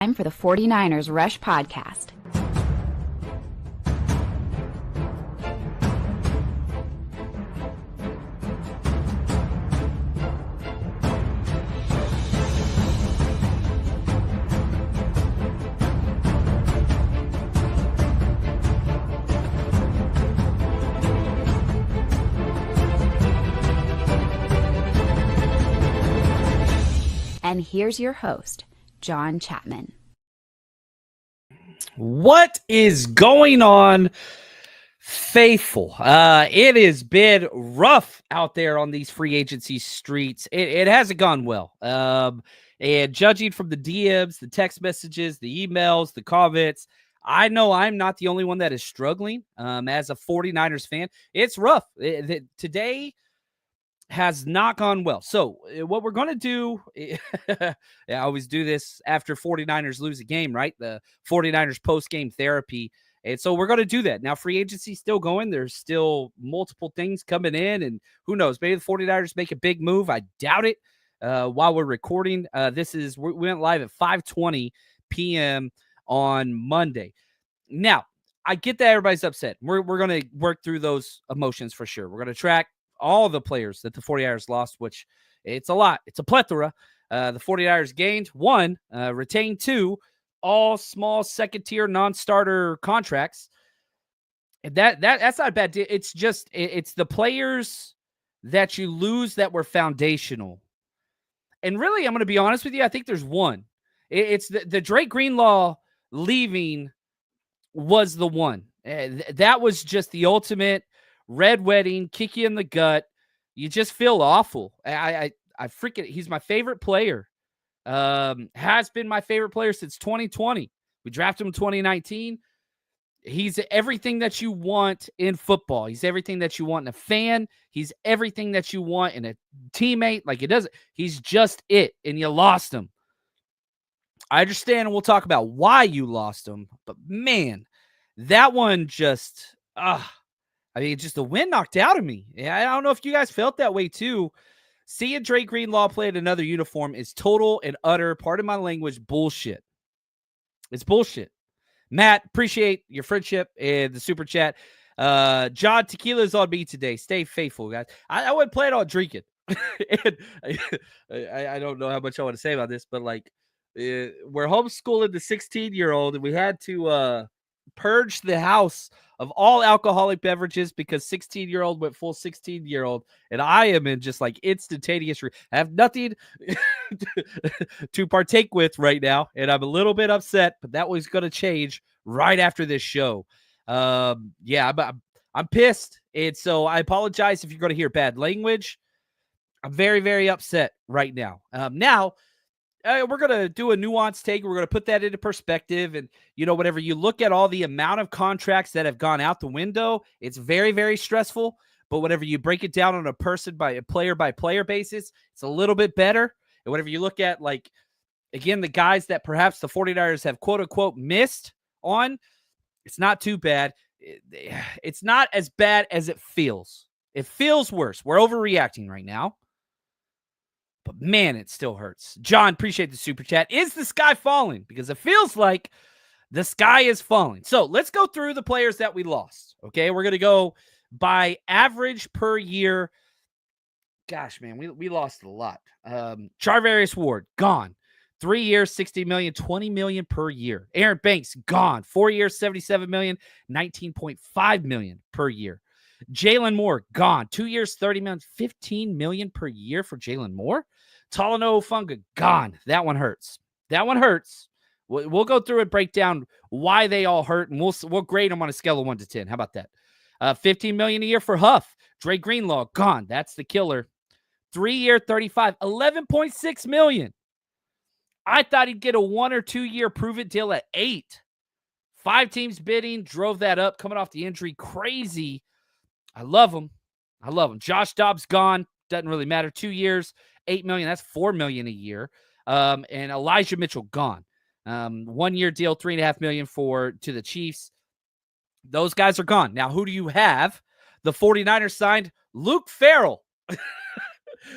Time for the 49ers Rush Podcast. And here's your host, John Chapman. What is going on, faithful? It has been rough out there on these free agency streets. It hasn't gone well. And judging from the DMs, the text messages, the emails, the comments, I know I'm not the only one that is struggling. As a 49ers fan, it's rough. Today has not gone well. So what we're going to do, I always do this after 49ers lose a game, right? The 49ers post-game therapy. And so we're going to do that. Now, free agency still going. There's still multiple things coming in, and who knows? Maybe the 49ers make a big move. I doubt it. While we're recording, we went live at 5:20 p.m. on Monday. Now, I get that everybody's upset. We're going to work through those emotions for sure. We're going to track all the players that the 49ers lost, which it's a lot. It's a plethora. The 49ers gained 1, retained 2, all small second-tier non-starter contracts. And that's not a bad deal. It's just it's the players that you lose that were foundational. And really, I'm going to be honest with you, I think there's one. It's the Drake Greenlaw leaving was the one. That was just the ultimate red wedding, kick you in the gut. You just feel awful. I freaking, he's my favorite player. Has been my favorite player since 2020. We drafted him in 2019. He's everything that you want in football. He's everything that you want in a fan. He's everything that you want in a teammate. He's just it. And you lost him. I understand, and we'll talk about why you lost him. But man, that one just, just the wind knocked out of me. I don't know if you guys felt that way too. Seeing Drake Greenlaw play in another uniform is total and utter, pardon my language, bullshit. It's bullshit. Matt, appreciate your friendship and the super chat. John, tequila's on me today. Stay faithful, guys. I wouldn't plan on drinking. And I don't know how much I want to say about this, but we're homeschooling the 16-year-old, and we had to purge the house of all alcoholic beverages because 16-year-old went full 16-year-old, and I am in just instantaneous. I have nothing to partake with right now, and I'm a little bit upset, but that was going to change right after this show. I'm pissed, and so I apologize if you're going to hear bad language. I'm very, very upset right now. We're going to do a nuanced take. We're going to put that into perspective. And, whenever you look at all the amount of contracts that have gone out the window, it's very, very stressful. But whenever you break it down on a player-by-player basis, it's a little bit better. And whenever you look at, again, the guys that perhaps the 49ers have, quote-unquote, missed on, it's not too bad. It's not as bad as it feels. It feels worse. We're overreacting right now. But, man, it still hurts. John, appreciate the super chat. Is the sky falling? Because it feels like the sky is falling. So let's go through the players that we lost. Okay, we're going to go by average per year. Gosh, man, we lost a lot. Charvarius Ward, gone. 3 years, $60 million, $20 million per year. Aaron Banks, gone. 4 years, $77 million, $19.5 million per year. Jalen Moore, gone. 2 years, $30 million, $15 million per year for Jalen Moore. Talanoa Funga, gone. That one hurts. We'll go through and break down why they all hurt, and we'll grade them on a scale of 1 to 10. How about that? $15 million a year for Huff. Drake Greenlaw, gone. That's the killer. 3 year, $35, $11.6 million. I thought he'd get a 1 or 2 year prove-it deal at 8. 5 teams bidding, drove that up, coming off the injury. Crazy. I love him. Josh Dobbs, gone. Doesn't really matter. 2 years, $8 million. That's $4 million a year. And Elijah Mitchell, gone. 1 year deal, $3.5 million to the Chiefs. Those guys are gone. Now, who do you have? The 49ers signed Luke Farrell,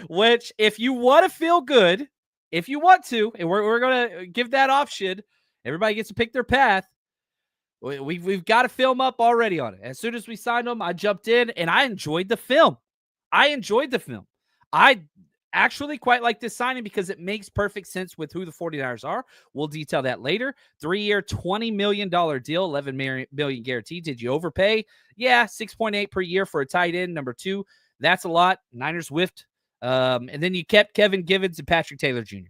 which, if you want to feel good, if you want to, and we're going to give that option, everybody gets to pick their path. We've got a film up already on it. As soon as we signed them, I jumped in and I enjoyed the film. I actually quite like this signing because it makes perfect sense with who the 49ers are. We'll detail that later. 3-year, $20 million deal, $11 million guaranteed. Did you overpay? Yeah, 6.8 per year for a tight end. Number 2, that's a lot. Niners whiffed. And then you kept Kevin Givens and Patrick Taylor Jr.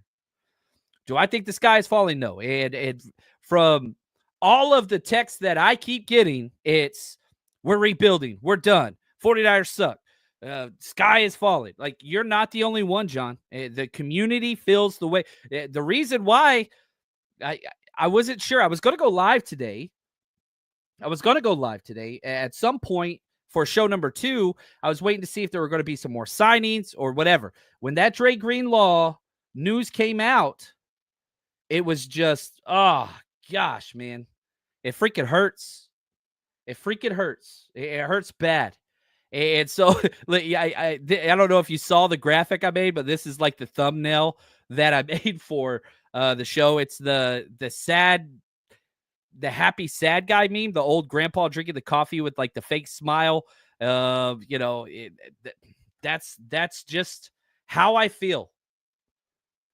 Do I think the sky is falling? No. And from all of the texts that I keep getting, it's we're rebuilding. We're done. 49ers suck. Sky is falling. Like, you're not the only one, John. The community feels the way. The reason why I wasn't sure. I was going to go live today. At some point for show number 2. I was waiting to see if there were going to be some more signings or whatever. When that Dre Greenlaw news came out, it was just, oh, gosh, man. It freaking hurts. It hurts bad. And so I don't know if you saw the graphic I made, but this is like the thumbnail that I made for the show. It's the happy sad guy meme, the old grandpa drinking the coffee with like the fake smile. That's just how I feel.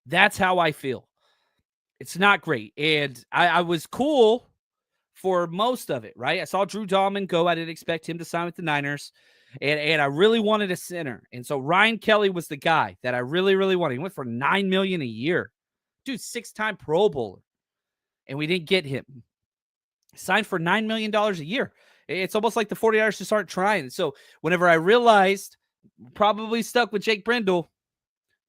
That's how I feel. It's not great. And I was cool for most of it, right? I saw Drew Dahlman go. I didn't expect him to sign with the Niners. And I really wanted a center. And so Ryan Kelly was the guy that I really, really wanted. He went for $9 million a year. Dude, 6-time Pro Bowler. And we didn't get him. Signed for $9 million a year. It's almost like the 49ers just aren't trying. So whenever I realized, probably stuck with Jake Brendel,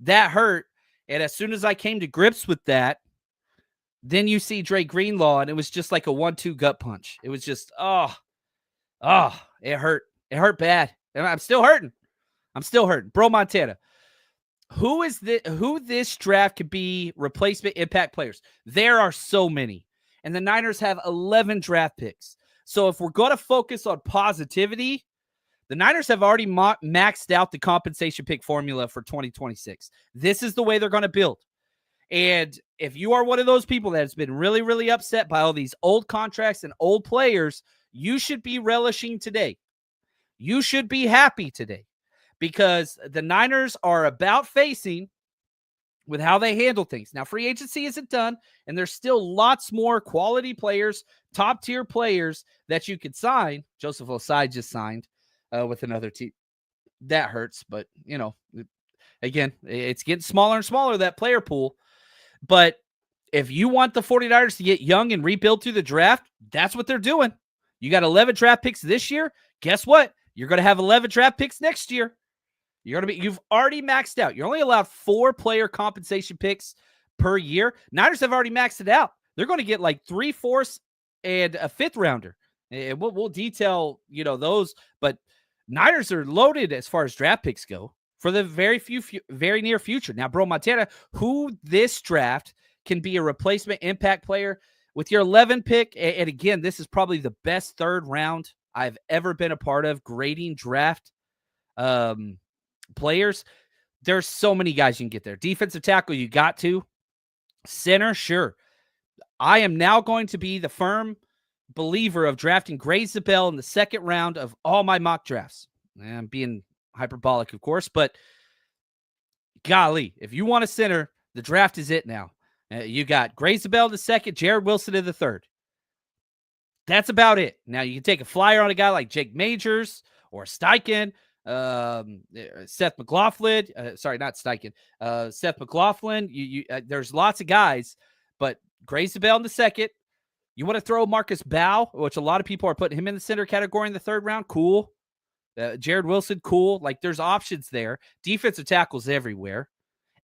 that hurt. And as soon as I came to grips with that, then you see Dre Greenlaw, and it was just like a 1-2 gut punch. It was just, it hurt. It hurt bad. And I'm still hurting. Bro Montana. Who this draft could be replacement impact players? There are so many. And the Niners have 11 draft picks. So if we're going to focus on positivity, the Niners have already maxed out the compensation pick formula for 2026. This is the way they're going to build. And if you are one of those people that has been really, really upset by all these old contracts and old players, you should be relishing today. You should be happy today because the Niners are about facing with how they handle things. Now, free agency isn't done, and there's still lots more quality players, top-tier players that you could sign. Joseph Osai just signed with another team. That hurts, but, again, it's getting smaller and smaller, that player pool. But if you want the 49ers to get young and rebuild through the draft, that's what they're doing. You got 11 draft picks this year. Guess what? You're going to have 11 draft picks next year. You've already maxed out. You're only allowed 4 player compensation picks per year. Niners have already maxed it out. They're going to get like 3 fourths and a 5th rounder. And we'll detail, those. But Niners are loaded as far as draft picks go for the very near future. Now, Bro Montana, who this draft can be a replacement impact player with your 11 pick. And again, this is probably the best 3rd round I've ever been a part of grading draft players. There's so many guys you can get there. Defensive tackle, you got to. Center, sure. I am now going to be the firm believer of drafting Gray Zabel in the 2nd round of all my mock drafts. And I'm being hyperbolic, of course, but golly, if you want a center, the draft is it now. You got Gray Zabel in the 2nd, Jared Wilson in the 3rd. That's about it. Now, you can take a flyer on a guy like Jake Majors or Steichen, Seth McLaughlin. Sorry, not Steichen. Seth McLaughlin. There's lots of guys, but Gray Zabel in the 2nd. You want to throw Marcus Bow, which a lot of people are putting him in the center category in the 3rd round. Cool. Jared Wilson, cool. Like, there's options there. Defensive tackles everywhere.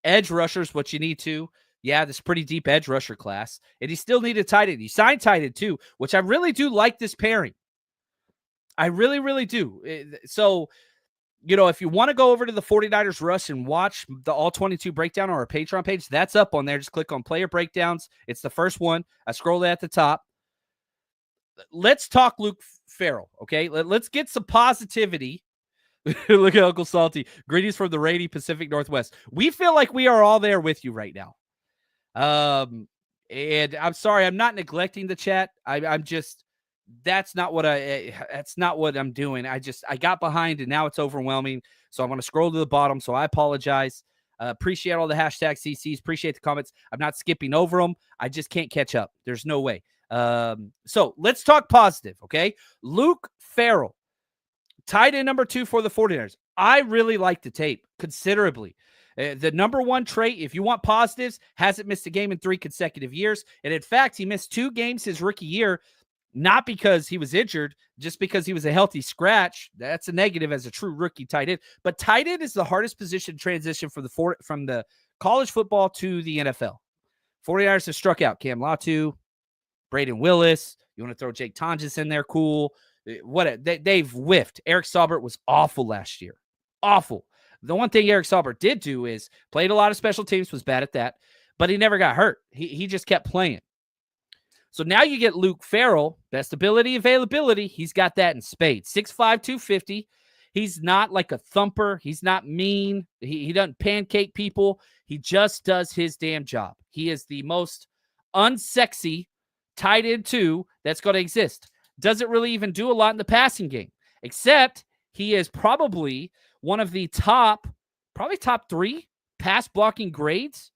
Edge rushers, what you need to. Yeah, this pretty deep edge rusher class. And you still need a tight end. You signed tight end too, which I really do like this pairing. I really, really do. So, if you want to go over to the 49ers Rush and watch the All 22 breakdown on our Patreon page, that's up on there. Just click on player breakdowns. It's the first one. I scroll at the top. Let's talk Luke Farrell, okay? Let's get some positivity. Look at Uncle Salty. Greetings from the rainy Pacific Northwest. We feel like we are all there with you right now. And I'm sorry, I'm not neglecting the chat. I'm just that's not what I'm doing. I got behind and now it's overwhelming. So I'm going to scroll to the bottom. So I apologize. Appreciate all the hashtag CCs. Appreciate the comments. I'm not skipping over them. I just can't catch up. There's no way. So let's talk positive. Okay. Luke Farrell, tight end number 2 for the 49ers. I really like the tape considerably. The number one trait, if you want positives, hasn't missed a game in 3 consecutive years. And in fact, he missed 2 games his rookie year, not because he was injured, just because he was a healthy scratch. That's a negative as a true rookie tight end. But tight end is the hardest position to transition from the college football to the NFL. 49ers have struck out Cam Latu, Braden Willis. You want to throw Jake Tonjes in there? Cool. They've whiffed. Eric Saubert was awful last year. Awful. The one thing Eric Saubert did do is played a lot of special teams, was bad at that, but he never got hurt. He just kept playing. So now you get Luke Farrell, best ability, availability. He's got that in spades. 6'5", 250. He's not like a thumper. He's not mean. He doesn't pancake people. He just does his damn job. He is the most unsexy tight end 2 that's going to exist. Doesn't really even do a lot in the passing game, except he is probably one of the top 3 pass blocking grades,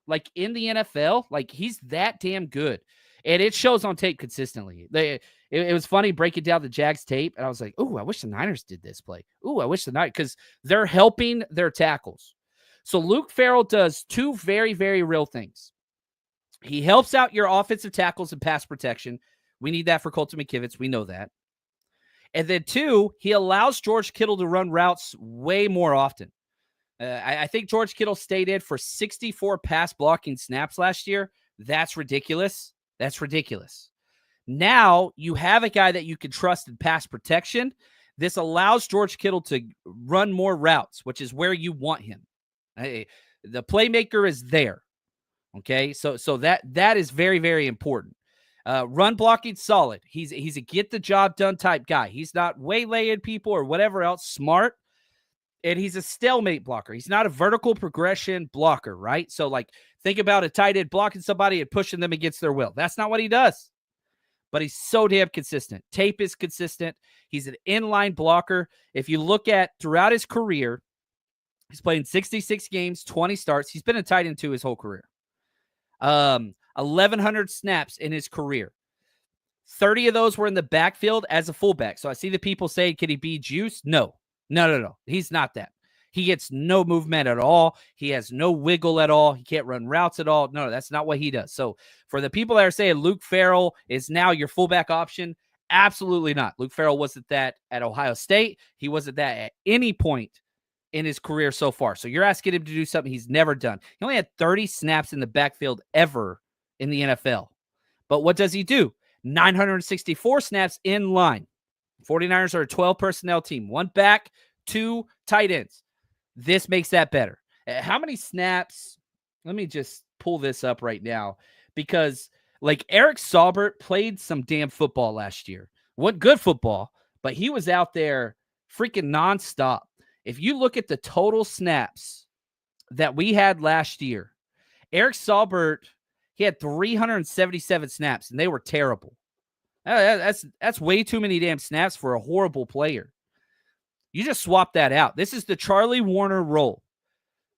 like in the NFL. Like he's that damn good. And it shows on tape consistently. It was funny breaking down the Jags tape, and I was like, "Ooh, I wish the Niners did this play. Ooh, I wish the Niners," because they're helping their tackles. So Luke Farrell does 2 very, very real things. He helps out your offensive tackles and pass protection. We need that for Colton McKivitz. We know that. And then 2, he allows George Kittle to run routes way more often. I think George Kittle stayed in for 64 pass blocking snaps last year. That's ridiculous. That's ridiculous. Now you have a guy that you can trust in pass protection. This allows George Kittle to run more routes, which is where you want him. The playmaker is there. Okay, so that is very, very important. Run blocking solid. He's a get the job done type guy. He's not waylaying people or whatever else. Smart. And he's a stalemate blocker. He's not a vertical progression blocker, right? So, like, think about a tight end blocking somebody and pushing them against their will. That's not what he does. But he's so damn consistent. Tape is consistent. He's an inline blocker. If you look at throughout his career, he's played in 66 games, 20 starts. He's been a tight end 2 his whole career. 1,100 snaps in his career. 30 of those were in the backfield as a fullback. So I see the people say, can he be juice? No. He's not that. He gets no movement at all. He has no wiggle at all. He can't run routes at all. No, that's not what he does. So for the people that are saying Luke Farrell is now your fullback option, absolutely not. Luke Farrell wasn't that at Ohio State. He wasn't that at any point in his career so far. So you're asking him to do something he's never done. He only had 30 snaps in the backfield ever in the NFL. But what does he do? 964 snaps in line. 49ers are a 12 personnel team. 1 back, 2 tight ends. This makes that better. How many snaps? Let me just pull this up right now because like Eric Saubert played some damn football last year. What good football, but he was out there freaking nonstop. If you look at the total snaps that we had last year, Eric Saubert, he had 377 snaps and they were terrible. That's way too many damn snaps for a horrible player. You just swap that out. This is the Charlie Warner role.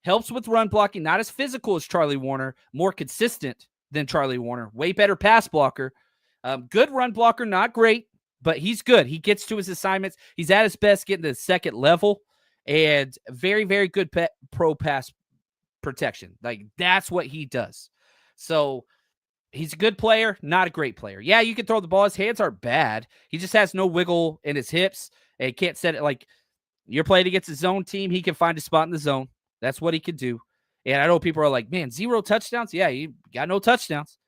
Helps with run blocking, not as physical as Charlie Warner, more consistent than Charlie Warner, way better pass blocker. Good run blocker, not great, but he's good. He gets to his assignments. He's at his best getting to the second level, and very, very good pro pass protection. Like, that's what he does. So he's a good player, not a great player. Yeah, you can throw the ball. His hands aren't bad. He just has no wiggle in his hips. And he can't set it like you're playing against his zone team. He can find a spot in the zone. That's what he can do. And I know people are like, man, 0 touchdowns? Yeah, he got no touchdowns.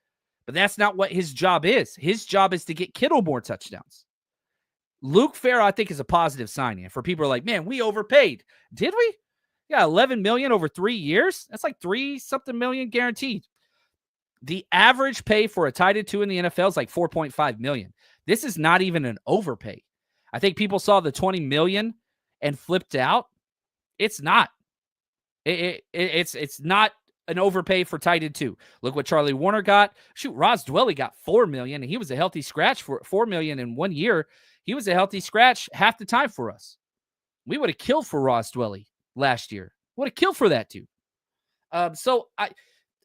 But that's not what his job is. His job is to get Kittle more touchdowns. Luke Farrell, I think, is a positive signing. For people are like, man, we overpaid. Did we? Yeah, $11 million over 3 years. That's like 3-something million guaranteed. The average pay for a tight end 2 in the NFL is like $4.5 million. This is not even an overpay. I think people saw the $20 million and flipped out. It's not. It's not an overpay for tight end too. Look what Charlie Warner got. Shoot, Ross Dwelly got $4 million, and he was a healthy scratch for $4 million in 1 year. He was a healthy scratch half the time for us. We would have killed for Ross Dwelly last year. Would have killed for that dude.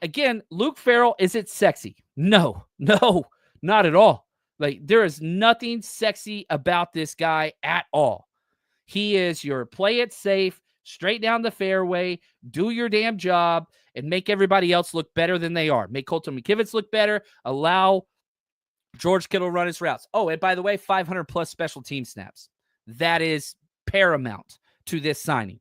Again, Luke Farrell, is it sexy? No, not at all. Like, there is nothing sexy about this guy at all. He is your play it safe, straight down the fairway, do your damn job, and make everybody else look better than they are. Make Colton McKivitz look better. Allow George Kittle run his routes. Oh, and by the way, 500 plus special team snaps. That is paramount to this signing.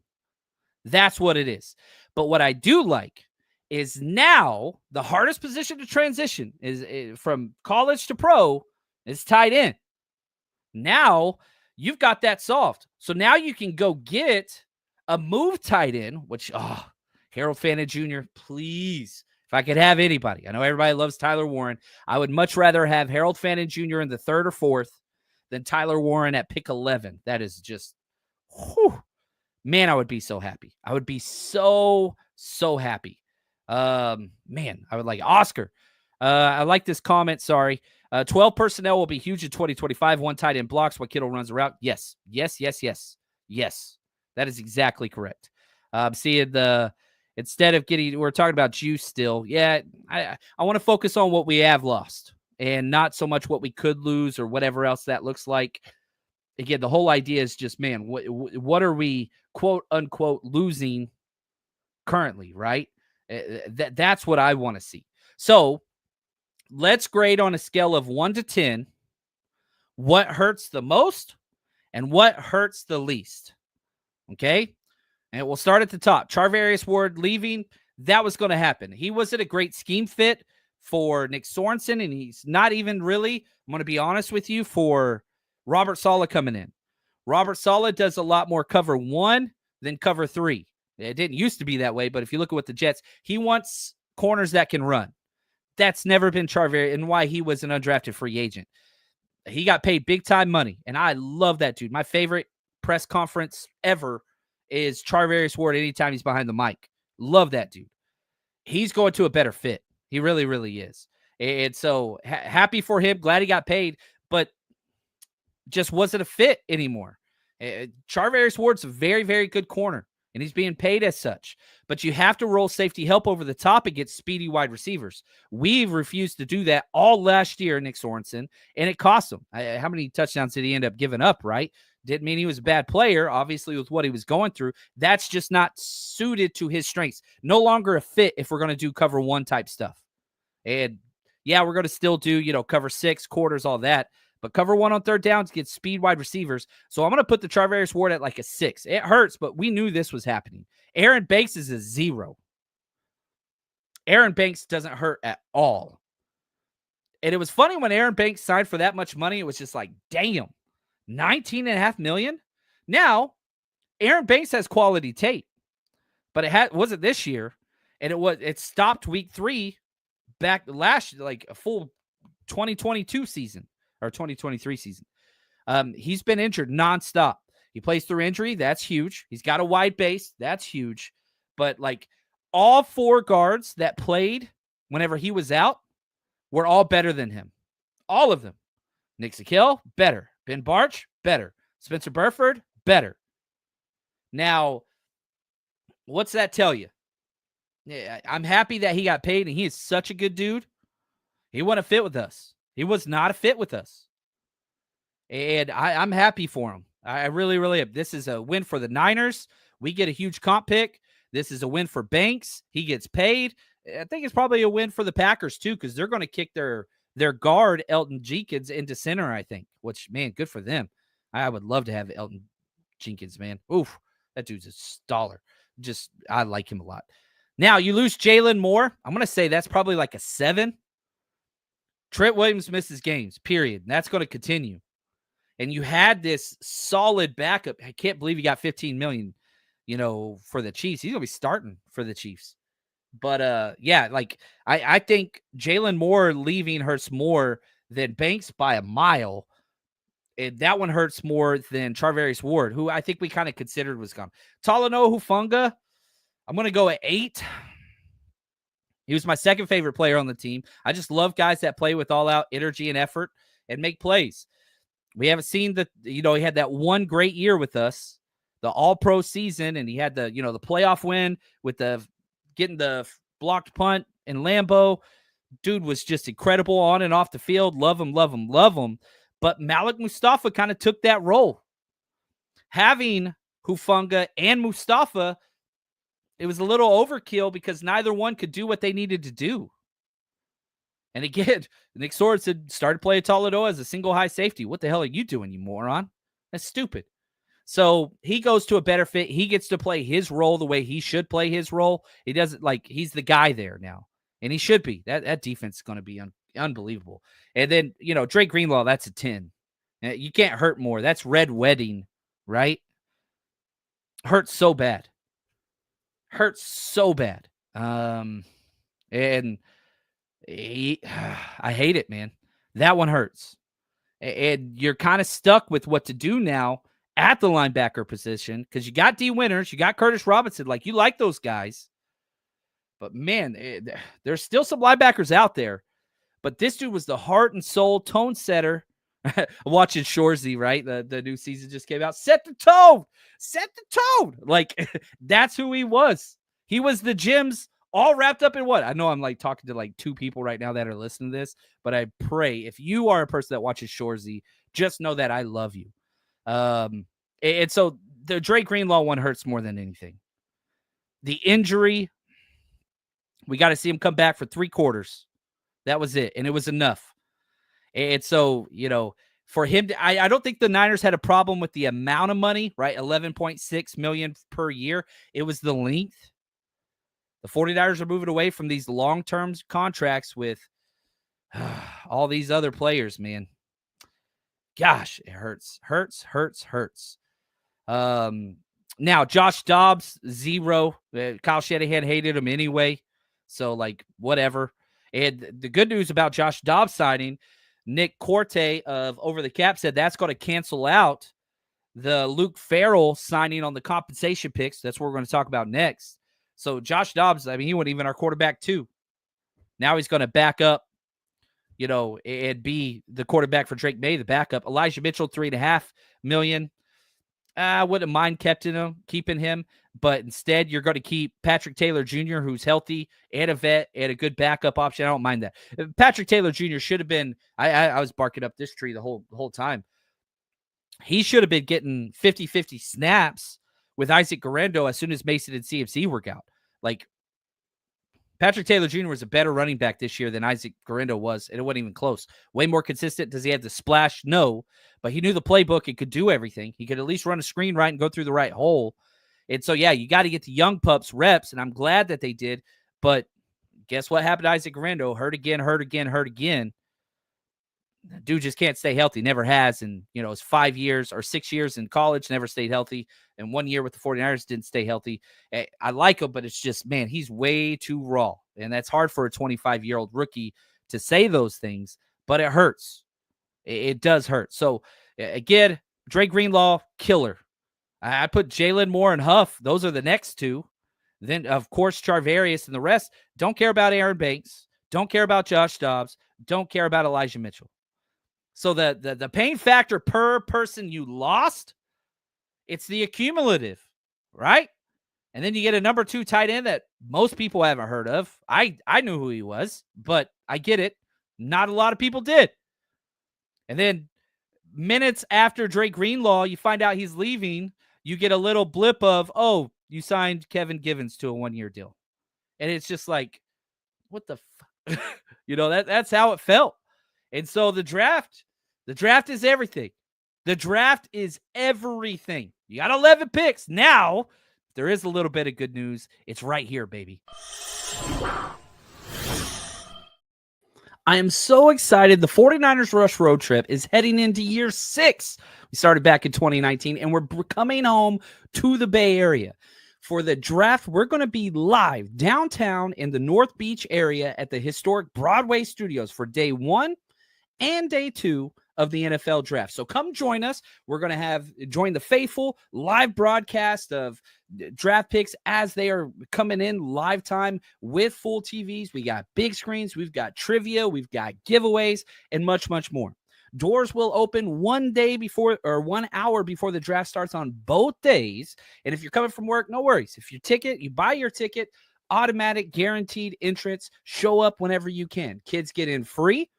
That's what it is. But what I do like is now the hardest position to transition is from college to pro is tight end. Now you've got that solved. So now you can go get a move tight end, which, Harold Fannin Jr., please. If I could have anybody, I know everybody loves Tyler Warren. I would much rather have Harold Fannin Jr. in the 3rd or 4th than Tyler Warren at pick 11. That is just, man, I would be so happy. I would be so happy. Man, I would like Oscar. I like this comment. Sorry. 12 personnel will be huge in 2025. 1 tight end blocks while Kittle runs a route. Yes. That is exactly correct. Seeing instead of we're talking about juice still. Yeah, I want to focus on what we have lost and not so much what we could lose or whatever else that looks like. Again, the whole idea is just, man, what are we, quote unquote, losing currently, right? That's what I want to see. So let's grade on a scale of 1 to 10 what hurts the most and what hurts the least. Okay? And we'll start at the top. Charvarius Ward leaving, that was going to happen. He wasn't a great scheme fit for Nick Sorensen, and he's not even really, I'm going to be honest with you, for Robert Saleh coming in. Robert Saleh does a lot more cover 1 than cover 3. It didn't used to be that way, but if you look at what the Jets, he wants corners that can run. That's never been Charvarius, and why he was an undrafted free agent. He got paid big time money, and I love that dude. My favorite press conference ever is Charvarius Ward anytime he's behind the mic. Love that dude. He's going to a better fit. He really, really is. And so happy for him. Glad he got paid, but just wasn't a fit anymore. Charvarius Ward's a very, very good corner, and he's being paid as such. But you have to roll safety help over the top against speedy wide receivers. We've refused to do that all last year, Nick Sorensen, and it cost him. How many touchdowns did he end up giving up, right? Didn't mean he was a bad player, obviously, with what he was going through. That's just not suited to his strengths. No longer a fit if we're going to do cover 1 type stuff. And, yeah, we're going to still do, cover 6, quarters, all that. But cover 1 on 3rd downs gets speed wide receivers. So I'm going to put the Charvarius Ward at like a 6. It hurts, but we knew this was happening. Aaron Banks is a 0. Aaron Banks doesn't hurt at all. And it was funny when Aaron Banks signed for that much money. It was just like, damn, $19.5 million. Now, Aaron Banks has quality tape, but it wasn't this year. And it stopped week 3 back last year, like a full 2022 season. Or 2023 season. He's been injured nonstop. He plays through injury. That's huge. He's got a wide base. That's huge. But like all 4 guards that played whenever he was out were all better than him. All of them. Nick Zakiel, better. Ben Barch, better. Spencer Burford, better. Now, what's that tell you? Yeah, I'm happy that he got paid, and he is such a good dude. He wasn't a fit with us. He was not a fit with us. And I'm happy for him. I really, really am. This is a win for the Niners. We get a huge comp pick. This is a win for Banks. He gets paid. I think it's probably a win for the Packers, too, because they're going to kick their guard, Elton Jenkins, into center, I think, which, man, good for them. I would love to have Elton Jenkins, man. Oof, that dude's a staller. I like him a lot. Now, you lose Jalen Moore. I'm going to say that's probably like a 7. Trent Williams misses games, period. And that's going to continue. And you had this solid backup. I can't believe you got $15 million, for the Chiefs. He's going to be starting for the Chiefs. But, yeah, like I think Jalen Moore leaving hurts more than Banks by a mile. And that one hurts more than Charvarius Ward, who I think we kind of considered was gone. Talanoa Hufanga, I'm going to go at 8. He was my second favorite player on the team. I just love guys that play with all-out energy and effort and make plays. We haven't seen he had that one great year with us, the all-pro season, and he had the playoff win with getting the blocked punt in Lambeau. Dude was just incredible on and off the field. Love him, love him, love him. But Malik Mustafa kind of took that role. Having Hufanga and Mustafa, it was a little overkill because neither one could do what they needed to do. And again, Nick Sorensen started playing Toledo as a single high safety. What the hell are you doing, you moron? That's stupid. So he goes to a better fit. He gets to play his role the way he should play his role. He doesn't he's the guy there now. And he should be. That defense is going to be unbelievable. And then, Drake Greenlaw, that's a 10. You can't hurt more. That's red wedding, right? Hurts so bad. And I hate it, man. That one hurts. And you're kind of stuck with what to do now at the linebacker position because you got D Winters, you got Curtis Robinson. You like those guys. But, man, there's still some linebackers out there. But this dude was the heart and soul tone setter. Watching Shorzy, right? The new season just came out. Set the tone. That's who he was. He was the gyms all wrapped up in what? I know I'm talking to two people right now that are listening to this, but I pray if you are a person that watches Shorzy, just know that I love you. And so the Drake Greenlaw one hurts more than anything. The injury, we got to see him come back for 3 quarters. That was it. And it was enough. And so, for him to, I don't think the Niners had a problem with the amount of money, right? $11.6 million per year. It was the length. The 49ers are moving away from these long-term contracts with all these other players, man. Gosh, it hurts. Now, Josh Dobbs, 0. Kyle Shanahan hated him anyway. So, whatever. And the good news about Josh Dobbs signing, Nick Corte of Over the Cap said that's going to cancel out the Luke Farrell signing on the compensation picks. That's what we're going to talk about next. So Josh Dobbs, he wasn't even our quarterback 2. Now he's going to back up, and be the quarterback for Drake May, the backup. Elijah Mitchell, $3.5 million. I wouldn't mind keeping him, but instead you're going to keep Patrick Taylor Jr., who's healthy and a vet and a good backup option. I don't mind that. Patrick Taylor Jr. should have been. I was barking up this tree the whole time. He should have been getting 50-50 snaps with Isaac Guerrero as soon as Mason and CMC work out. Patrick Taylor Jr. was a better running back this year than Isaac Guerrero was, and it wasn't even close. Way more consistent. Does he have the splash? No. But he knew the playbook and could do everything. He could at least run a screen right and go through the right hole. And so, yeah, you got to get the young pups reps, and I'm glad that they did. But guess what happened to Isaac Guerrero? Hurt again. The dude just can't stay healthy. Never has. And, it's 5 years or 6 years in college, never stayed healthy. And 1 year with the 49ers didn't stay healthy. I like him, but it's just, man, he's way too raw. And that's hard for a 25-year-old rookie to say those things, but it hurts. It does hurt. So, again, Drake Greenlaw, killer. I put Jalen Moore and Huff. Those are the next 2. Then, of course, Charvarius and the rest. Don't care about Aaron Banks. Don't care about Josh Dobbs. Don't care about Elijah Mitchell. So the pain factor per person you lost, it's the accumulative, right? And then you get a number 2 tight end that most people haven't heard of. I knew who he was, but I get it. Not a lot of people did. And then minutes after Drake Greenlaw, you find out he's leaving. You get a little blip of, oh, you signed Kevin Givens to a 1-year deal. And it's just what the fuck? That's how it felt. And so the draft is everything. The draft is everything. You got 11 picks. Now, there is a little bit of good news. It's right here, baby. I am so excited. The 49ers Rush Road Trip is heading into year 6. We started back in 2019, and we're coming home to the Bay Area. For the draft, we're going to be live downtown in the North Beach area at the historic Broadway Studios for day 1 and day 2 of the NFL draft. So come join us. We're going to join the faithful live broadcast of draft picks as they are coming in live time with full TVs. We got big screens, we've got trivia, we've got giveaways, and much, much more. Doors will open 1 hour before the draft starts on both days. And if you're coming from work, no worries. If you buy your ticket, automatic guaranteed entrance, show up whenever you can. Kids get in free.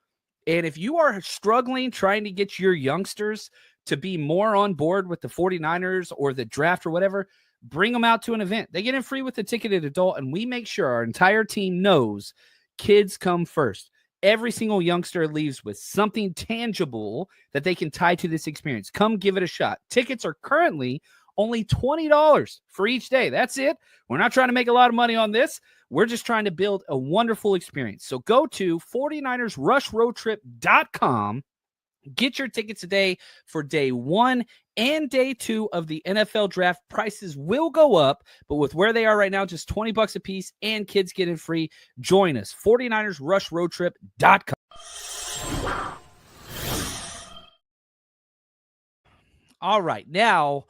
And if you are struggling trying to get your youngsters to be more on board with the 49ers or the draft or whatever, bring them out to an event. They get in free with the ticketed adult, and we make sure our entire team knows kids come first. Every single youngster leaves with something tangible that they can tie to this experience. Come give it a shot. Tickets are currently only $20 for each day. That's it. We're not trying to make a lot of money on this. We're just trying to build a wonderful experience. So go to 49ersrushroadtrip.com. Get your tickets today for day 1 and day 2 of the NFL draft. Prices will go up, but with where they are right now, just $20 a piece and kids getting free. Join us, 49ersrushroadtrip.com. All right, now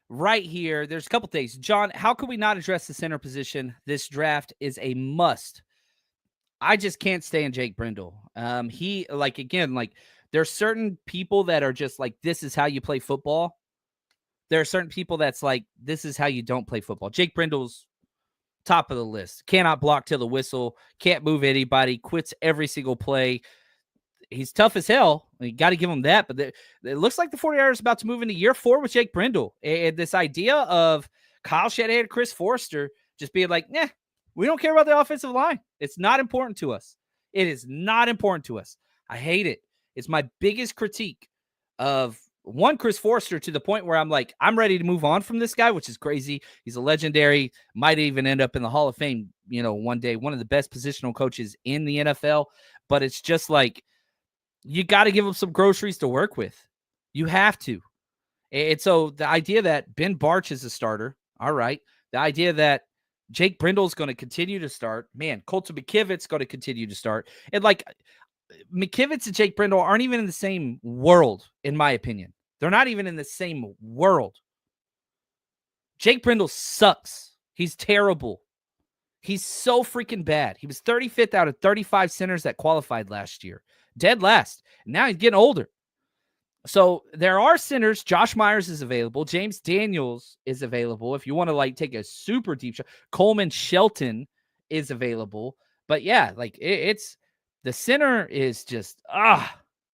right here, there's a couple things. John, how could we not address the center position? This draft is a must. I just can't stand Jake Brendel. There's certain people that are just like, this is how you play football. There are certain people that's like, this is how you don't play football. Jake Brendel's top of the list. Cannot block till the whistle. Can't move anybody. Quits every single play. He's tough as hell. You got to give him that. But it looks like the 49ers is about to move into year 4 with Jake Brendel. And this idea of Kyle Shanahan, Chris Forster just being like, we don't care about the offensive line. It's not important to us. It is not important to us. I hate it. It's my biggest critique of Chris Forster, to the point where I'm like, I'm ready to move on from this guy, which is crazy. He's a legendary, might even end up in the Hall of Fame, one day, one of the best positional coaches in the NFL. But it's just like, you got to give him some groceries to work with. You have to. And so the idea that Ben Barch is a starter, all right. The idea that Jake Brendel is going to continue to start, man, Colton McKivitz going to continue to start. And like, McKivitz and Jake Brendel aren't even in the same world, in my opinion. They're not even in the same world. Jake Brendel sucks. He's terrible. He's so freaking bad. He was 35th out of 35 centers that qualified last year. Dead last. Now he's getting older. So there are centers. Josh Myers is available. James Daniels is available. If you want to take a super deep shot, Coleman Shelton is available. But yeah, it's the center is just,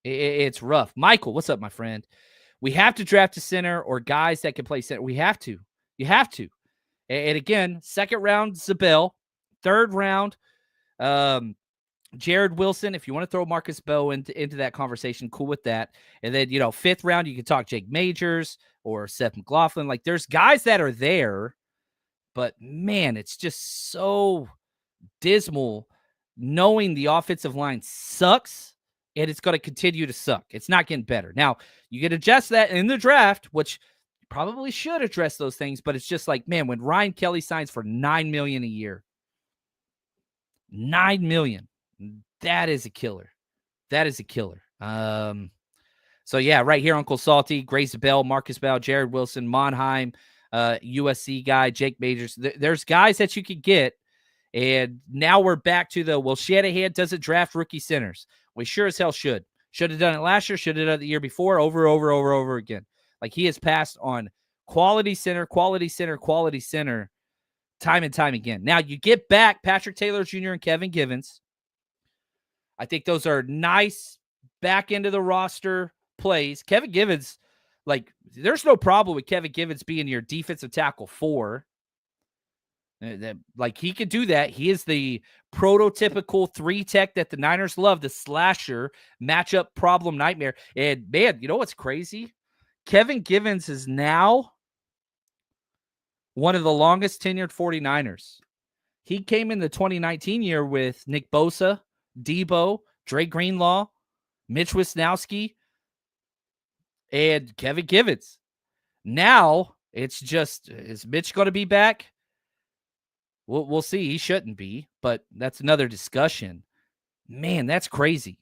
it's rough. Michael, what's up, my friend? We have to draft a center or guys that can play center. We have to. You have to. And again, second round, Zabel. Third round, Jared Wilson. If you want to throw Marcus Bowe into that conversation, cool with that. And then, fifth round, you can talk Jake Majors or Seth McLaughlin. There's guys that are there, but man, it's just so dismal knowing the offensive line sucks and it's going to continue to suck. It's not getting better. Now, you can adjust that in the draft, which probably should address those things, but it's just like, man, when Ryan Kelly signs for $9 million a year, $9 million, that is a killer. That is a killer. So yeah, right here, Uncle Salty, Grace Bell, Marcus Bell, Jared Wilson, Monheim, USC guy, Jake Majors. There's guys that you could get. And now we're back to Shanahan doesn't draft rookie centers. We sure as hell should. Should have done it last year, should have done it the year before, over again. He has passed on quality center, time and time again. Now you get back Patrick Taylor Jr. and Kevin Givens. I think those are nice back into the roster plays. Kevin Givens, there's no problem with Kevin Givens being your defensive tackle 4. He could do that. He is the prototypical 3-tech that the Niners love, the slasher, matchup problem nightmare. And man, you know what's crazy? Kevin Givens is now one of the longest tenured 49ers. He came in the 2019 year with Nick Bosa, Debo, Dre Greenlaw, Mitch Wisnowski, and Kevin Givens. Now it's just, is Mitch going to be back? We'll see. He shouldn't be, but that's another discussion. Man, that's crazy.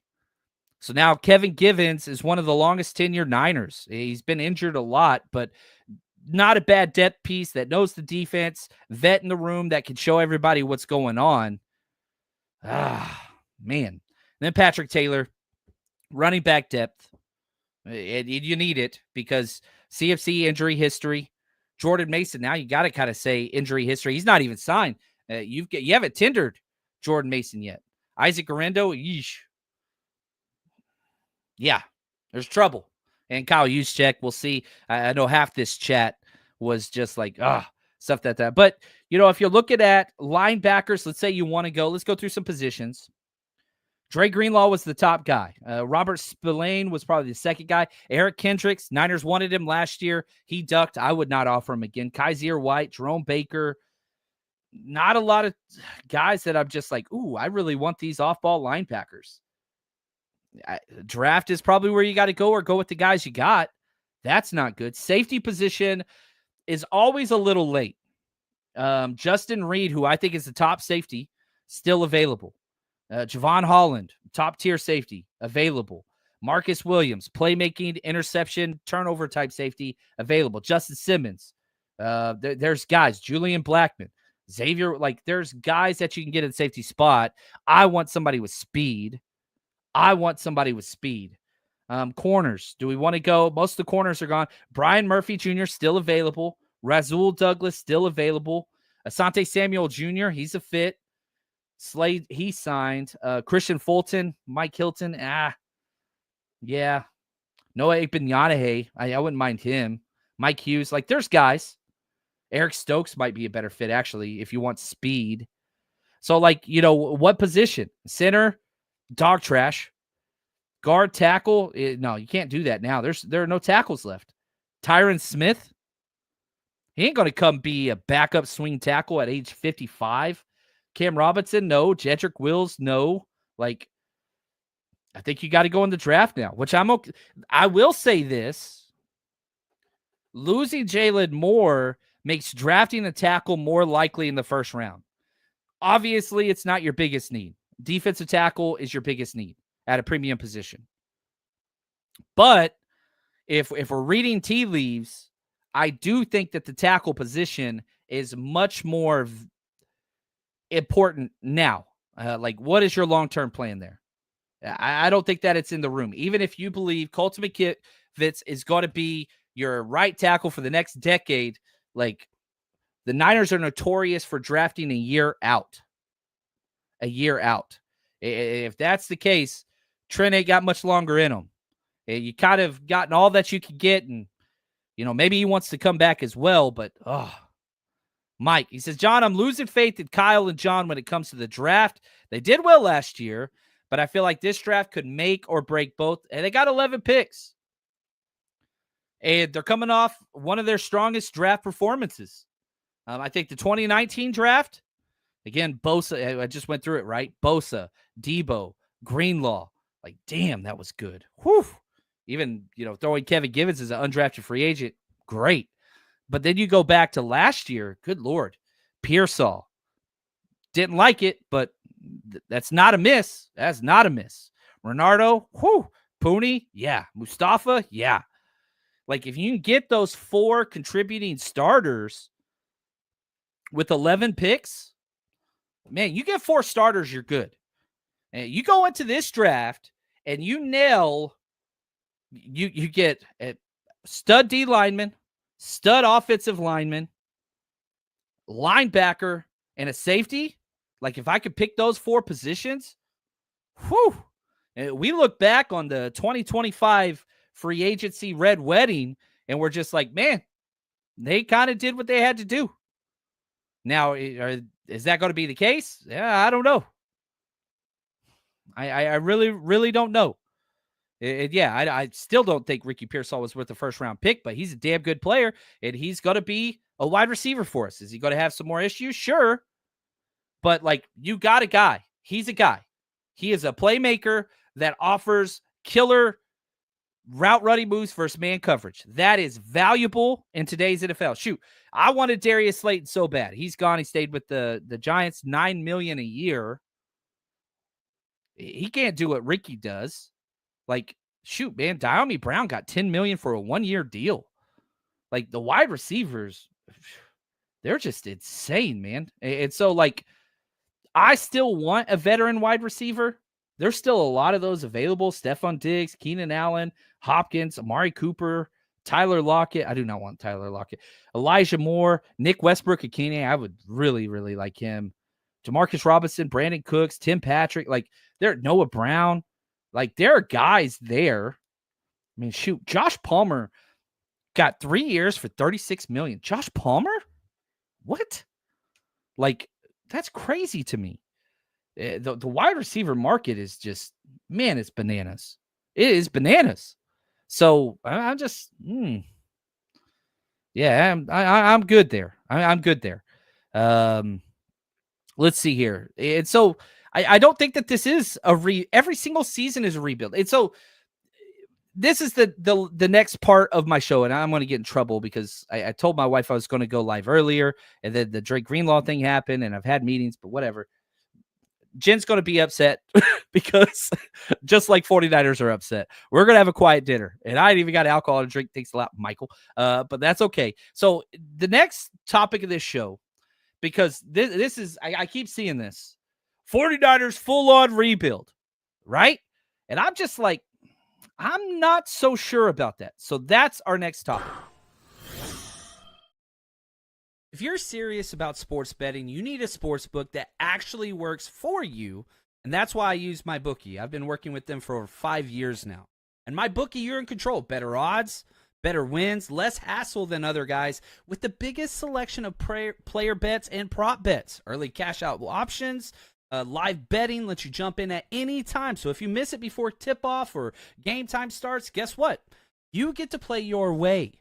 So now Kevin Givens is one of the longest tenured Niners. He's been injured a lot, but not a bad depth piece that knows the defense, vet in the room that can show everybody what's going on. Man. And then Patrick Taylor, running back depth. You need it because CFC injury history. Jordan Mason, now you got to kind of say injury history. He's not even signed. You haven't tendered Jordan Mason yet. Isaac Garendo, yeesh. Yeah, there's trouble. And Kyle Juszczyk, we'll see. I know half this chat was just like, stuff that. But, if you're looking at linebackers, let's say you want to go, let's go through some positions. Dre Greenlaw was the top guy. Robert Spillane was probably the second guy. Eric Kendricks, Niners wanted him last year. He ducked. I would not offer him again. Kaiser White, Jerome Baker. Not a lot of guys that I'm just like, ooh, I really want these off-ball linebackers. Draft is probably where you got to go, or go with the guys you got. That's not good. Safety position is always a little late. Justin Reed, who I think is the top safety, still available. Javon Holland, top-tier safety, available. Marcus Williams, playmaking, interception, turnover type safety, available. Justin Simmons. There's guys. Julian Blackman. Xavier, there's guys that you can get at the safety spot. I want somebody with speed. Corners. Do we want to go? Most of the corners are gone. Brian Murphy Jr. still available. Razul Douglas still available. Asante Samuel Jr. He's a fit. Slade, he signed. Christian Fulton, Mike Hilton. Yeah. Noah Ikpenyanahe, I wouldn't mind him. Mike Hughes. There's guys. Eric Stokes might be a better fit, actually, if you want speed. So, what position? Center, dog trash. Guard, tackle. No, you can't do that now. There are no tackles left. Tyron Smith. He ain't going to come be a backup swing tackle at age 55. Cam Robinson, no. Jedrick Wills, no. I think you got to go in the draft now, which I'm okay. I will say this. Losing Jalen Moore makes drafting a tackle more likely in the first round. Obviously, it's not your biggest need. Defensive tackle is your biggest need at a premium position. But if we're reading tea leaves, I do think that the tackle position is much more important now. What is your long-term plan there? I don't think that it's in the room. Even if you believe Colton McKivitz is going to be your right tackle for the next decade, the Niners are notorious for drafting a year out. If that's the case, Trent ain't got much longer in him. You kind of gotten all that you could get, and maybe he wants to come back as well, but Mike, he says, John, I'm losing faith in Kyle and John when it comes to the draft. They did well last year, but I feel like this draft could make or break both, and they got 11 picks. And they're coming off one of their strongest draft performances. I think the 2019 draft, again, Bosa, I just went through it, right? Bosa, Debo, Greenlaw. Damn, that was good. Whew. Even, throwing Kevin Givens as an undrafted free agent, great. But then you go back to last year, good Lord. Pearsall. Didn't like it, but that's not a miss. That's not a miss. Renardo, whew. Pooney, yeah. Mustafa, yeah. If you can get those 4 contributing starters with 11 picks, man, you get 4 starters, you're good. And you go into this draft and you nail, you get a stud D lineman, stud offensive lineman, linebacker, and a safety. If I could pick those 4 positions, whew. And we look back on the 2025 free agency red wedding, and we're just man, they kind of did what they had to do. Now, is that going to be the case? Yeah, I don't know. I really, really don't know. I still don't think Ricky Pearsall was worth the first-round pick, but he's a damn good player, and he's going to be a wide receiver for us. Is he going to have some more issues? Sure. But, you got a guy. He's a guy. He is a playmaker that offers killer route running moves versus man coverage. That is valuable in today's NFL. Shoot, I wanted Darius Slayton so bad. He's gone. He stayed with the Giants, $9 million a year. He can't do what Ricky does. Like, shoot, man, Diami Brown got $10 million for a 1-year deal. Like, the wide receivers, they're just insane, man. And so, like, I still want a veteran wide receiver. There's still a lot of those available. Stephon Diggs, Keenan Allen, Hopkins, Amari Cooper, Tyler Lockett. I do not want Tyler Lockett. Elijah Moore, Nick Westbrook, Akini. I would really, really like him. Demarcus Robinson, Brandon Cooks, Tim Patrick. Like, Noah Brown. Like, there are guys there. I mean, shoot, Josh Palmer got 3 years for $36 million. Josh Palmer? What? Like, that's crazy to me. The wide receiver market is just, man, it's bananas. It is bananas. So I'm just, yeah, I'm good there. I'm good there. Let's see here. And so I don't think that this is every single season is a rebuild. And so this is the next part of my show, and I'm going to get in trouble because I told my wife I was going to go live earlier, and then the Drake Greenlaw thing happened, and I've had meetings, but whatever. Jen's going to be upset because just like 49ers are upset, we're going to have a quiet dinner, and I ain't even got alcohol to drink. Thanks a lot, Michael. But that's okay. So the next topic of this show, because this is, I keep seeing this, 49ers full-on rebuild, right? And I'm just like, I'm not so sure about that. So that's our next topic. If you're serious about sports betting, you need a sports book that actually works for you. And that's why I use MyBookie. I've been working with them for over 5 years now. And MyBookie, you're in control. Better odds, better wins, less hassle than other guys, with the biggest selection of player bets and prop bets. Early cash out options. Live betting lets you jump in at any time. So if you miss it before tip-off or game time starts, guess what? You get to play your way.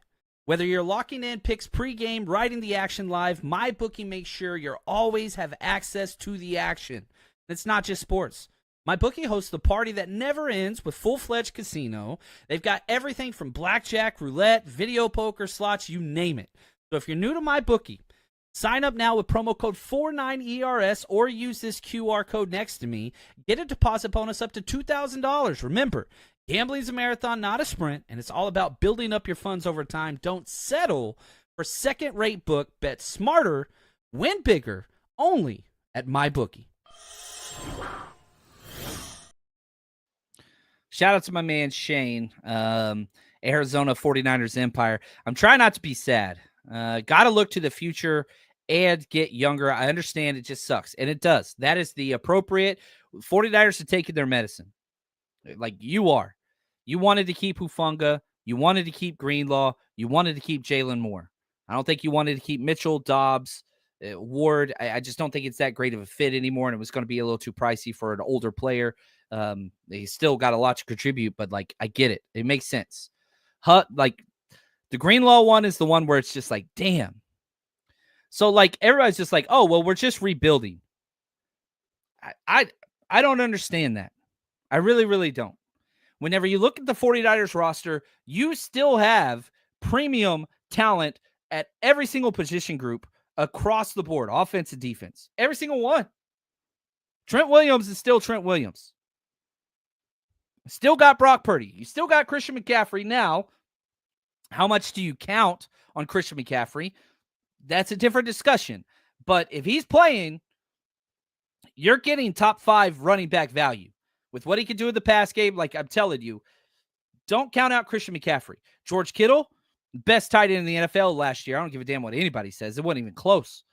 Whether you're locking in picks pregame, riding the action live, MyBookie makes sure you always have access to the action. It's not just sports. MyBookie hosts the party that never ends with full-fledged casino. They've got everything from blackjack, roulette, video poker, slots, you name it. So if you're new to MyBookie, sign up now with promo code 49ERS or use this QR code next to me. Get a deposit bonus up to $2,000. Remember, gambling's a marathon, not a sprint, and it's all about building up your funds over time. Don't settle for second-rate book. Bet smarter, win bigger, only at MyBookie. Shout out to my man Shane, Arizona 49ers Empire. I'm trying not to be sad. Got to look to the future and get younger. I understand it just sucks, and it does. That is the appropriate. 49ers are taking their medicine. Like you are. You wanted to keep Hufanga. You wanted to keep Greenlaw. You wanted to keep Jalen Moore. I don't think you wanted to keep Mitchell, Dobbs, Ward. I just don't think it's that great of a fit anymore, and it was going to be a little too pricey for an older player. He still got a lot to contribute, but, like, I get it. It makes sense. Like, the Greenlaw one is the one where it's just like, damn. So, like, everybody's just like, oh, well, we're just rebuilding. I don't understand that. I really, really don't. Whenever you look at the 49ers roster, you still have premium talent at every single position group across the board, offense and defense. Every single one. Trent Williams is still Trent Williams. Still got Brock Purdy. You still got Christian McCaffrey. Now, how much do you count on Christian McCaffrey? That's a different discussion. But if he's playing, you're getting top 5 running back value. With what he can do in the pass game, like I'm telling you, don't count out Christian McCaffrey. George Kittle, best tight end in the NFL last year. I don't give a damn what anybody says. It wasn't even close.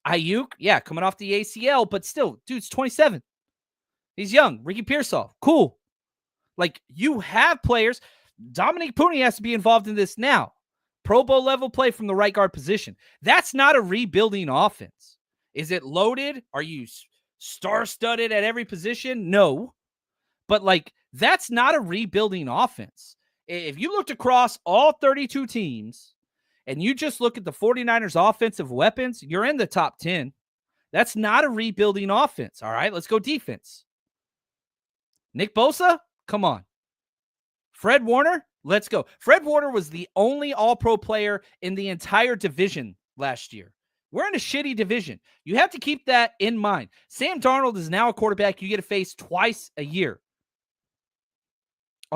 Ayuk, yeah, coming off the ACL, but still, dude's 27. He's young. Ricky Pearsall, cool. Like, you have players. Dominique Pooney has to be involved in this now. Pro Bowl level play from the right guard position. That's not a rebuilding offense. Is it loaded? Are you star-studded at every position? No. But, like, that's not a rebuilding offense. If you looked across all 32 teams and you just look at the 49ers offensive weapons, you're in the top 10. That's not a rebuilding offense. All right, let's go defense. Nick Bosa, come on. Fred Warner, let's go. Fred Warner was the only all-pro player in the entire division last year. We're in a shitty division. You have to keep that in mind. Sam Darnold is now a quarterback you get to face twice a year.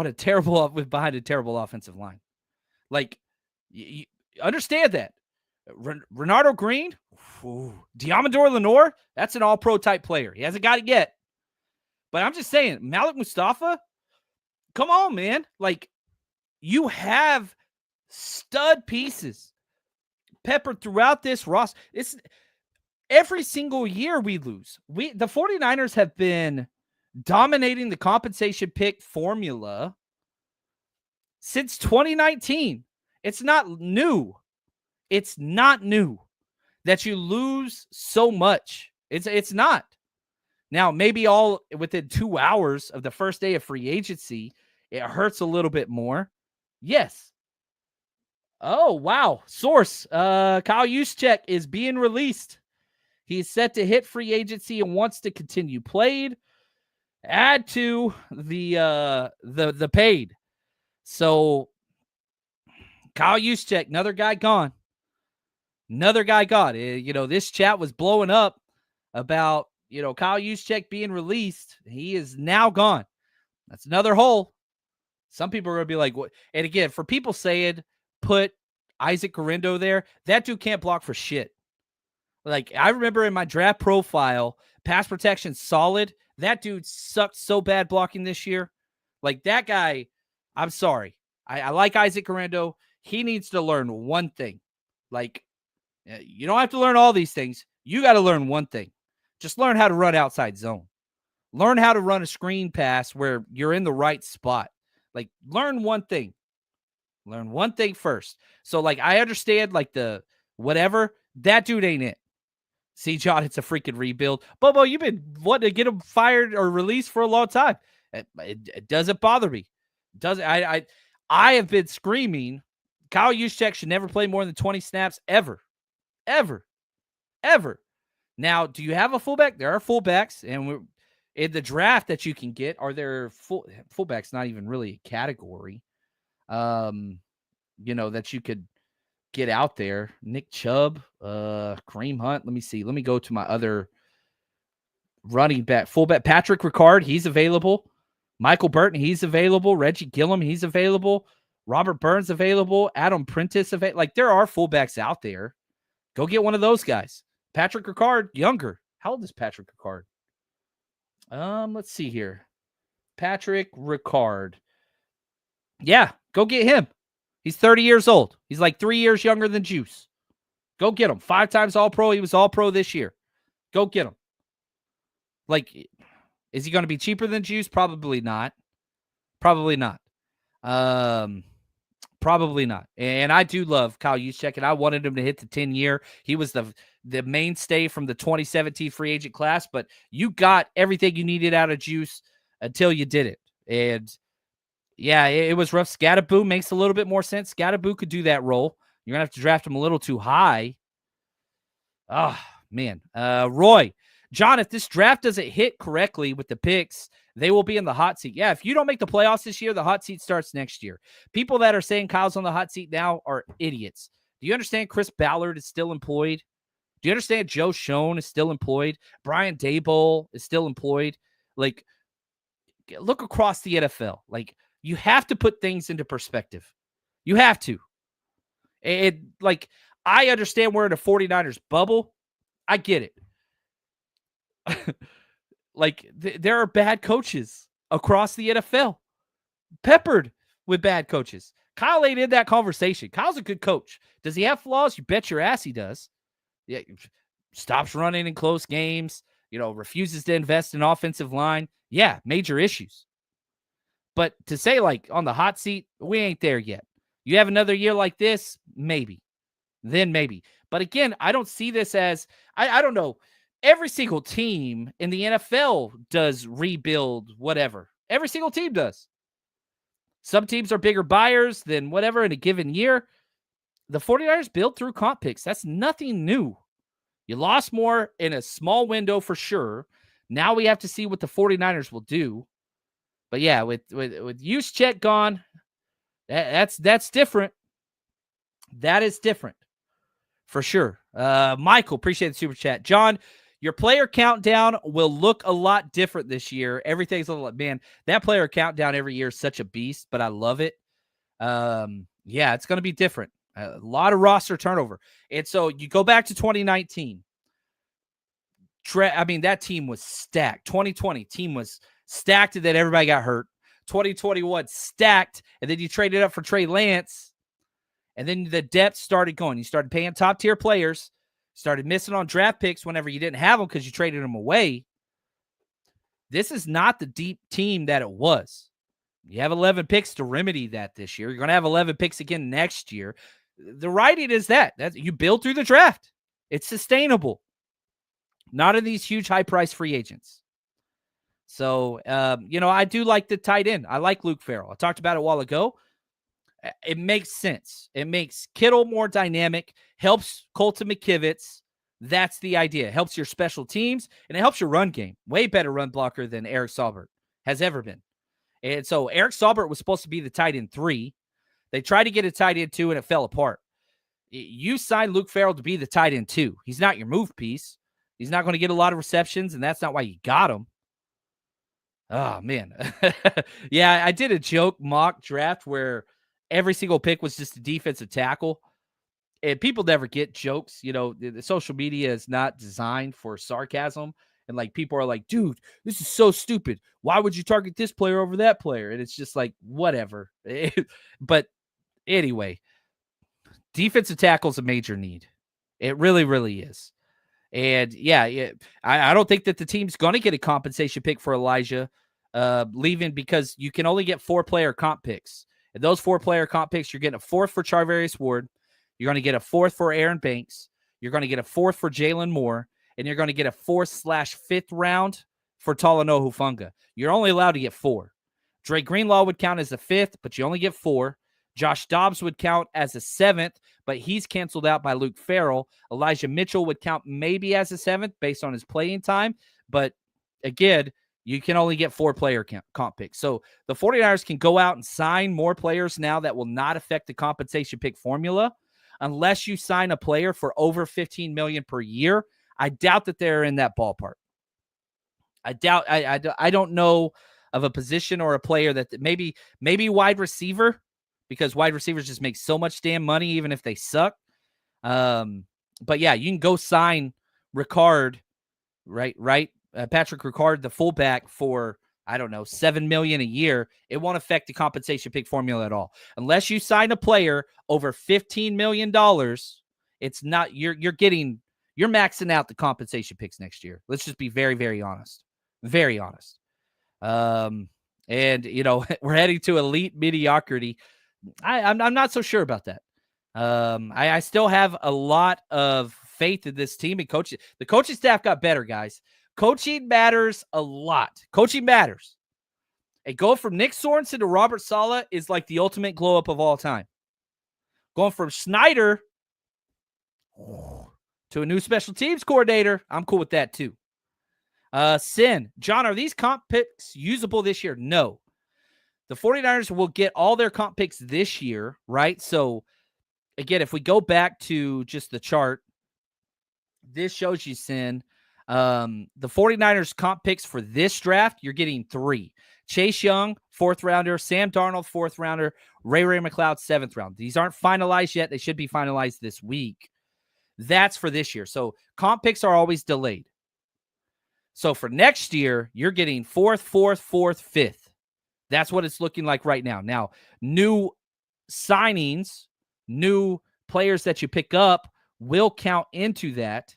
behind a terrible offensive line. Like, you understand that. Renardo Green, Diamondor Lenore, that's an all-pro type player. He hasn't got it yet. But I'm just saying, Malik Mustafa, come on, man. Like, you have stud pieces peppered throughout this roster. It's every single year we lose. The 49ers have been dominating the compensation pick formula since 2019. It's not new. It's not new that you lose so much. It's not. Now, maybe all within 2 hours of the first day of free agency, it hurts a little bit more. Yes. Oh, wow. Source, Kyle Juszczyk is being released. He's set to hit free agency and wants to continue played. Add to the paid. So Kyle Juszczyk, another guy gone. This chat was blowing up about, Kyle Juszczyk being released. He is now gone. That's another hole. Some people are going to be like, what? And again, for people saying put Isaac Guerrero there, that dude can't block for shit. Like, I remember in my draft profile, pass protection solid. That dude sucked so bad blocking this year. Like, that guy, I'm sorry. I like Isaac Guerrero. He needs to learn one thing. Like, you don't have to learn all these things. You got to learn one thing. Just learn how to run outside zone. Learn how to run a screen pass where you're in the right spot. Like, learn one thing. Learn one thing first. So, like, I understand, like, the whatever. That dude ain't it. See, John, it's a freaking rebuild. Bobo, you've been wanting to get him fired or released for a long time. It doesn't bother me. I have been screaming Kyle Juszczyk should never play more than 20 snaps ever. Ever. Now, do you have a fullback? There are fullbacks, and in the draft that you can get, are there fullbacks? Not even really a category, that you could get out there. Nick Chubb, Kareem Hunt. Let me see. Let me go to my other running back, fullback. Patrick Ricard, he's available. Michael Burton, he's available. Reggie Gillum, he's available. Robert Burns available. Adam Prentice available. Like, there are fullbacks out there. Go get one of those guys. Patrick Ricard, younger. How old is Patrick Ricard? Let's see here. Patrick Ricard. Yeah, go get him. He's 30 years old. He's like 3 years younger than Juice. Go get him. 5 times All-Pro. He was All-Pro this year. Go get him. Like, is he going to be cheaper than Juice? Probably not. Probably not. And I do love Kyle Juszczyk, and I wanted him to hit the 10-year. He was the mainstay from the 2017 free agent class, but you got everything you needed out of Juice until you did it. And yeah, it was rough. Scatterboo makes a little bit more sense. Scatterboo could do that role. You're going to have to draft him a little too high. Oh, man. Roy, John, if this draft doesn't hit correctly with the picks, they will be in the hot seat. Yeah, if you don't make the playoffs this year, the hot seat starts next year. People that are saying Kyle's on the hot seat now are idiots. Do you understand Chris Ballard is still employed? Do you understand Joe Schoen is still employed? Brian Daboll is still employed? Like, look across the NFL. Like, you have to put things into perspective. You have to. Like, I understand we're in a 49ers bubble. I get it. Like, there are bad coaches across the NFL, peppered with bad coaches. Kyle ain't in that conversation. Kyle's a good coach. Does he have flaws? You bet your ass he does. Yeah, stops running in close games, refuses to invest in offensive line. Yeah, major issues. But to say, like, on the hot seat, we ain't there yet. You have another year like this, maybe. Then maybe. But again, I don't see this as, I don't know. Every single team in the NFL does rebuild whatever. Every single team does. Some teams are bigger buyers than whatever in a given year. The 49ers built through comp picks. That's nothing new. You lost more in a small window for sure. Now we have to see what the 49ers will do. But yeah, with Juszczyk gone, that's different. That is different for sure. Michael, appreciate the super chat. John, Your player countdown will look a lot different this year. Everything's a little, man, that player countdown every year is such a beast, but I love it. Yeah, it's going to be different. A lot of roster turnover. And so you go back to 2019. That team was stacked. 2020 team was stacked, and then everybody got hurt. 2021 stacked, and then you traded up for Trey Lance, and then the depth started going. You started paying top-tier players, started missing on draft picks whenever you didn't have them because you traded them away. This is not the deep team that it was. You have 11 picks to remedy that this year. You're going to have 11 picks again next year. The writing is that you build through the draft. It's sustainable. Not in these huge high-priced free agents. So, I do like the tight end. I like Luke Farrell. I talked about it a while ago. It makes sense. It makes Kittle more dynamic, helps Colton McKivitz. That's the idea. It helps your special teams, and it helps your run game. Way better run blocker than Eric Saubert has ever been. And so Eric Saubert was supposed to be the tight end 3. They tried to get a tight end 2, and it fell apart. You signed Luke Farrell to be the tight end 2. He's not your move piece. He's not going to get a lot of receptions, and that's not why you got him. Oh, man. Yeah, I did a joke mock draft where every single pick was just a defensive tackle. And people never get jokes. The social media is not designed for sarcasm. And, people are like, dude, this is so stupid. Why would you target this player over that player? And it's just like, whatever. But anyway, defensive tackle is a major need. It really, really is. And, yeah, I don't think that the team's going to get a compensation pick for Elijah leaving because you can only get 4-player comp picks. And those 4-player comp picks, you're getting a 4th for Charvarius Ward. You're going to get a 4th for Aaron Banks. You're going to get a 4th for Jalen Moore. And you're going to get a 4th/5th round for Talanoa Hufanga. You're only allowed to get 4. Dre Greenlaw would count as a 5th, but you only get 4. Josh Dobbs would count as a 7th, but he's canceled out by Luke Farrell. Elijah Mitchell would count maybe as a 7th based on his playing time. But again, you can only get 4-player comp picks. So the 49ers can go out and sign more players now that will not affect the compensation pick formula unless you sign a player for over $15 million per year. I doubt that they're in that ballpark. I don't know of a position or a player that maybe wide receiver, because wide receivers just make so much damn money even if they suck. But yeah, you can go sign Ricard, right? Patrick Ricard, the fullback, for, I don't know, $7 million a year. It won't affect the compensation pick formula at all. Unless you sign a player over $15 million, it's not, you're maxing out the compensation picks next year. Let's just be very, very honest. Very honest. And, we're heading to elite mediocrity. I'm not so sure about that. I still have a lot of faith in this team and coaching. The coaching staff got better, guys. Coaching matters a lot. Coaching matters. And going from Nick Sorensen to Robert Saleh is like the ultimate glow up of all time. Going from Snyder to a new special teams coordinator, I'm cool with that too. Sin. John, are these comp picks usable this year? No. The 49ers will get all their comp picks this year, right? So, again, if we go back to just the chart, this shows you, Sin. The 49ers comp picks for this draft, you're getting 3. Chase Young, 4th rounder. Sam Darnold, 4th rounder. Ray McLeod, 7th round. These aren't finalized yet. They should be finalized this week. That's for this year. So comp picks are always delayed. So for next year, you're getting 4th, 5th. That's what it's looking like right now. Now, new signings, new players that you pick up will count into that.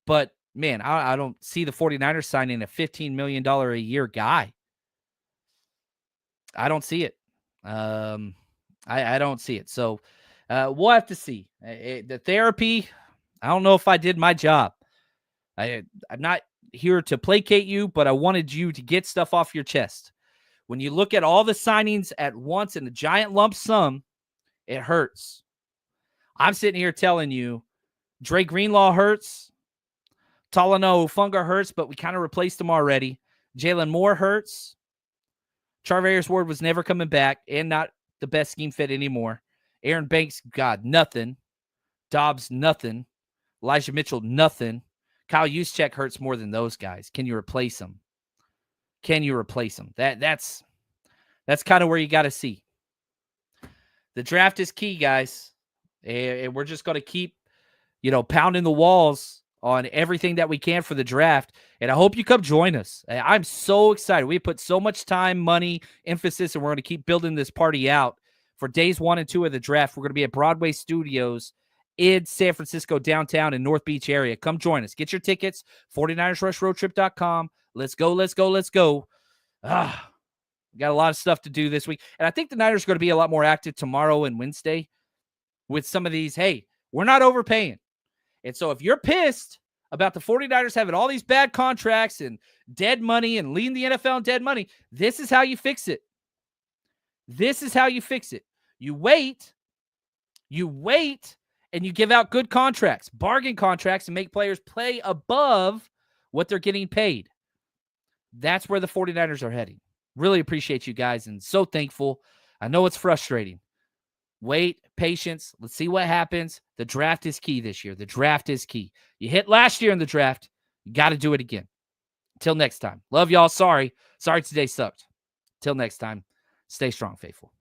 But, man, I don't see the 49ers signing a $15 million a year guy. I don't see it. I don't see it. So we'll have to see. The therapy, I don't know if I did my job. I'm not here to placate you, but I wanted you to get stuff off your chest. When you look at all the signings at once in a giant lump sum, it hurts. I'm sitting here telling you, Dre Greenlaw hurts. Talanoa Hufanga hurts, but we kind of replaced him already. Jalen Moore hurts. Charvarius Ward was never coming back and not the best scheme fit anymore. Aaron Banks, God, nothing. Dobbs, nothing. Elijah Mitchell, nothing. Kyle Juszczyk hurts more than those guys. Can you replace him? Can you replace him? That's kind of where you got to see. The draft is key, guys. And we're just going to keep, pounding the walls on everything that we can for the draft. And I hope you come join us. I'm so excited. We put so much time, money, emphasis, and we're going to keep building this party out for days 1 and 2 of the draft. We're going to be at Broadway Studios in San Francisco, downtown in North Beach area. Come join us. Get your tickets, 49ersrushroadtrip.com. Let's go, let's go, let's go. We got a lot of stuff to do this week. And I think the Niners are going to be a lot more active tomorrow and Wednesday with some of these. Hey, we're not overpaying. And so if you're pissed about the 49ers having all these bad contracts and dead money and leading the NFL in dead money, this is how you fix it. This is how you fix it. You wait, and you give out good contracts, bargain contracts, and make players play above what they're getting paid. That's where the 49ers are heading. Really appreciate you guys and so thankful. I know it's frustrating. Wait, patience. Let's see what happens. The draft is key this year. The draft is key. You hit last year in the draft. You got to do it again. Until next time. Love y'all. Sorry today sucked. Till next time. Stay strong, faithful.